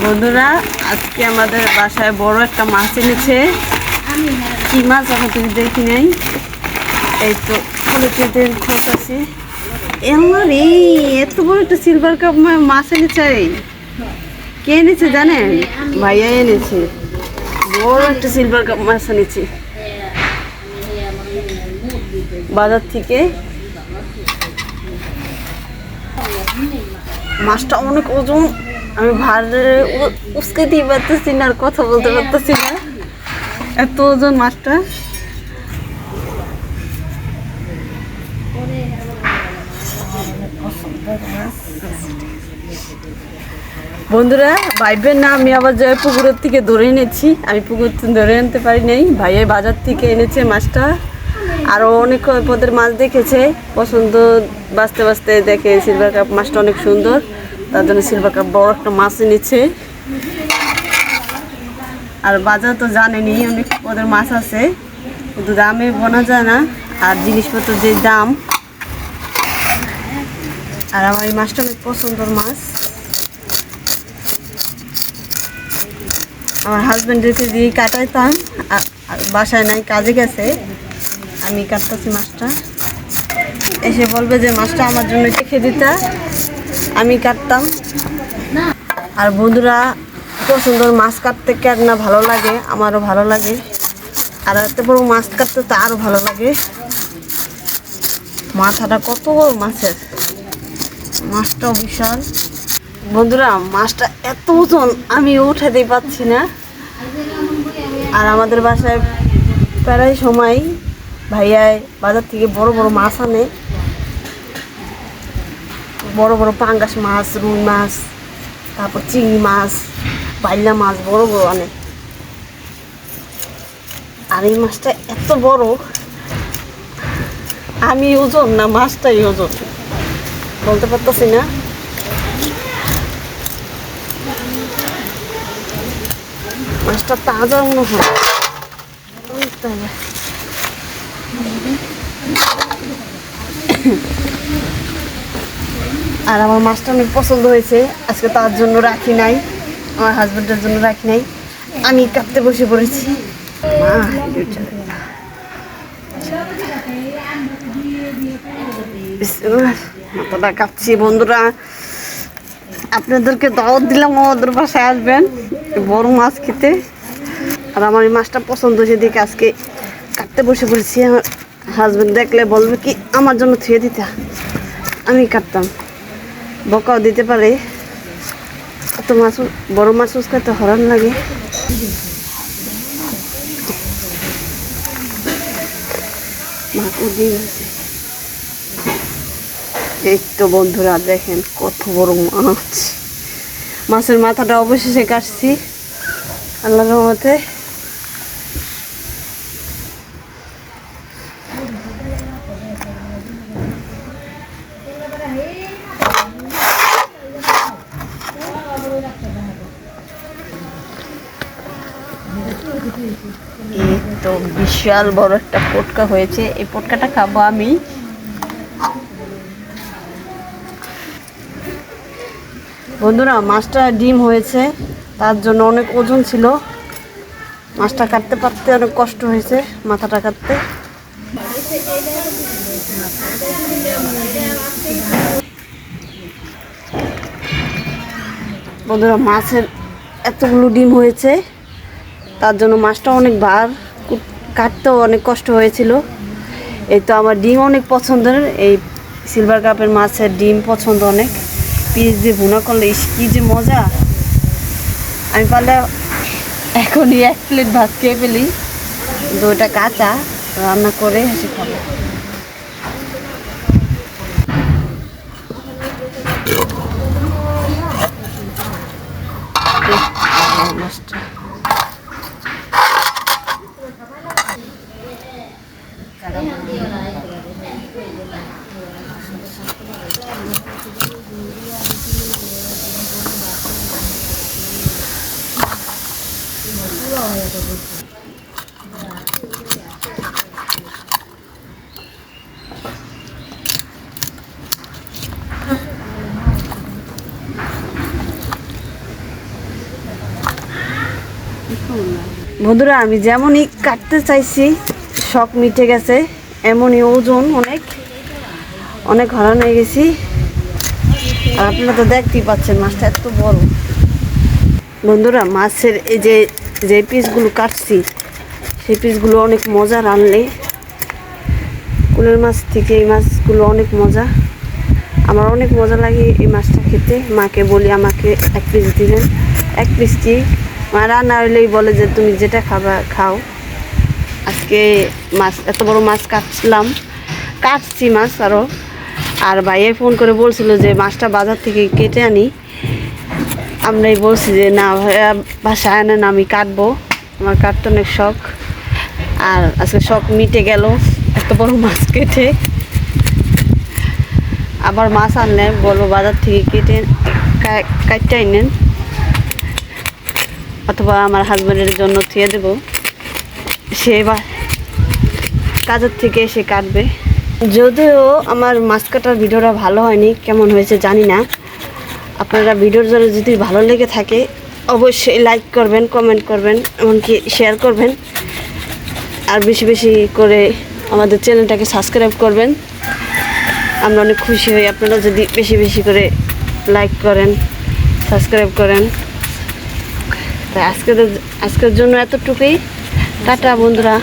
বন্ধুরা, আজকে আমাদের বাসায় বড় একটা মাছ এনেছে। কি মাছ এখন তুমি দেখি নেই। এই তো খোলের খোঁজ আছে। আমার এই এত বড় একটা সিলভার কাপ মাছ এনেছে। কে এনেছে জানেন? ভাইয়া এনেছে। বড় একটা সিলভার কাপ মাছ এনেছে বাজার থেকে। মাছটা অনেক ওজন। আমি ভারে উস্কাইতেই পারতেছি না, আর কথা বলতে পারতেছি না, এত ওজন মাছটা। বন্ধুরা, ভাইবের না আমি আবার যাই পুকুরের থেকে ধরে এনেছি। আমি পুকুর ধরে আনতে পারি নাই, ভাইয়ের বাজার থেকে এনেছে মাছটা। আরও অনেক পদের মাছ দেখেছে, পছন্দ বাঁচতে বাঁচতে দেখে সিলভার কাপ মাছটা অনেক সুন্দর, তার জন্য সিলভার কাপ বড় একটা মাছ এনেছে। আর বাজার তো জানেনি অনেক পদের মাছ আছে, কিন্তু দামে বোনা যায় না, আর জিনিসপত্র যে দাম। আর আমার এই মাছটা অনেক পছন্দের মাছ। আমার হাজব্যান্ডেরকে দিয়ে কাটাইতাম, আর বাসায় নাই, কাজে গেছে। আমি কাটতেছি মাছটা, এসে বলবে যে মাছটা আমার জন্য রেখে দিতা, আমি কাটতাম। আর বন্ধুরা, পছন্দের মাছ কাটতে কার না ভালো লাগে, আমারও ভালো লাগে। আর এত বড় মাছ কাটতে তো আরও ভালো লাগে। মাথাটা কত বড় মাছের, মাছটাও বিশাল। বন্ধুরা, মাছটা এত ওজন আমি উঠাতেই পাচ্ছি না। আর আমাদের বাসায় প্রায় সময় ভাইয়াই বাজার থেকে বড় বড় মাছ আনে, বড় বড় পাঙ্গাস মাছ, রুই মাছ, তারপর চিংড়ি মাছ, বাইলা মাছ বড় বড় আনে। আর এই মাছটা এত বড়, আমি ওজন না মাছটাই ওজন, বলতে পারতেছি না। মাছটা তাজা মনে হয়। আর আমার মাছটা অনেক পছন্দ হয়েছে, আজকে তার জন্য রাখি নাই, আমার হাজব্যান্ডের জন্য রাখি নাই, আমি কাটতে বসে পড়েছি। মাথাটা কাটছি। বন্ধুরা, আপনাদেরকে দাওয়াত দিলাম আমাদের বাসায় আসবেন বড় মাছ খেতে। আর আমার এই মাছটা পছন্দ হয়েছে দেখে আজকে কাটতে বসে পড়েছি। আমার হাজব্যান্ড দেখলে বলবে কি আমার জন্য থুয়ে দিতে, আমি কাটতাম, বকাও দিতে পারে। এত মাছ, বড় মাছ উস্কাতে হরান লাগে। এই তো বন্ধুরা দেখেন কত বড় মাছ। মাছের মাথাটা অবশেষে কাটছি আল্লাহর রহমতে। এই তো বিশাল বড় একটা পটকা হয়েছে, এই পটকাটা খাবো আমি। বন্ধুরা, মাছটা ডিম হয়েছে, তার জন্য অনেক ওজন ছিল, মাছটা কাটতে পারতে অনেক কষ্ট হয়েছে, মাথাটা কাটতে। বন্ধুরা, মাছের এতগুলো ডিম হয়েছে, তার জন্য মাছটা অনেক ভার, কাটতেও অনেক কষ্ট হয়েছিল। এই তো আমার ডিম অনেক পছন্দের, এই সিলভার কাপের মাছের ডিম পছন্দ অনেক। পিস দিয়ে ভুনা করলে কি যে মজা। আমি পারলে এখনই 1 প্লেট ভাত খেয়ে ফেলি, কিন্তু ওটা কাঁচা, রান্না করে হেসে খাবো। মাছটা বন্ধুরা আমি যেমনই কাটতে চাইছি শখ মিটে গেছে, এমনই ওজন অনেক অনেক হরান হয়ে গেছি। আর আপনারা তো দেখতেই পাচ্ছেন মাছটা এত বড়। বন্ধুরা মাছের এই যে পিসগুলো কাটছি সেই পিসগুলো অনেক মজা, রানলে কুলের মাছ থেকে এই মাছগুলো অনেক মজা। আমার অনেক মজা লাগে এই মাছটা খেতে। মাকে বলি আমাকে 1 পিস দিবেন, 1 পিস কি মা রান্না হইলেই বলে যে তুমি যেটা খাবা খাও। আজকে মাছ, এত বড় মাছ কাটছি মাছ আরও। আর ভাইয়ে ফোন করে বলছিল যে মাছটা বাজার থেকে কেটে আনি। আমরাই বলছি যে না ভাইয়া বাসায় আনেন, আমি কাটবো, আমার কাটতে অনেক শখ। আর আজকে শখ মিটে গেল এত বড় মাছ কেটে। আবার মাছ আনলে বলবো বাজার থেকে কেটে কাটতে আনেন, অথবা আমার হাজব্যান্ডের জন্য থুয়ে দেবো, সে বা কাজের থেকে এসে কাটবে। যদিও আমার মাছ কাটার ভিডিওটা ভালো হয়নি, কেমন হয়েছে জানি না। আপনারা ভিডিওর জন্য যদি ভালো লেগে থাকে অবশ্যই লাইক করবেন, কমেন্ট করবেন, এমনকি শেয়ার করবেন। আর বেশি বেশি করে আমাদের চ্যানেলটাকে সাবস্ক্রাইব করবেন। আমরা অনেক খুশি হই আপনারা যদি বেশি বেশি করে লাইক করেন, সাবস্ক্রাইব করেন। তাই আজকের জন্য এতটুকুই। টাটা বন্ধুরা।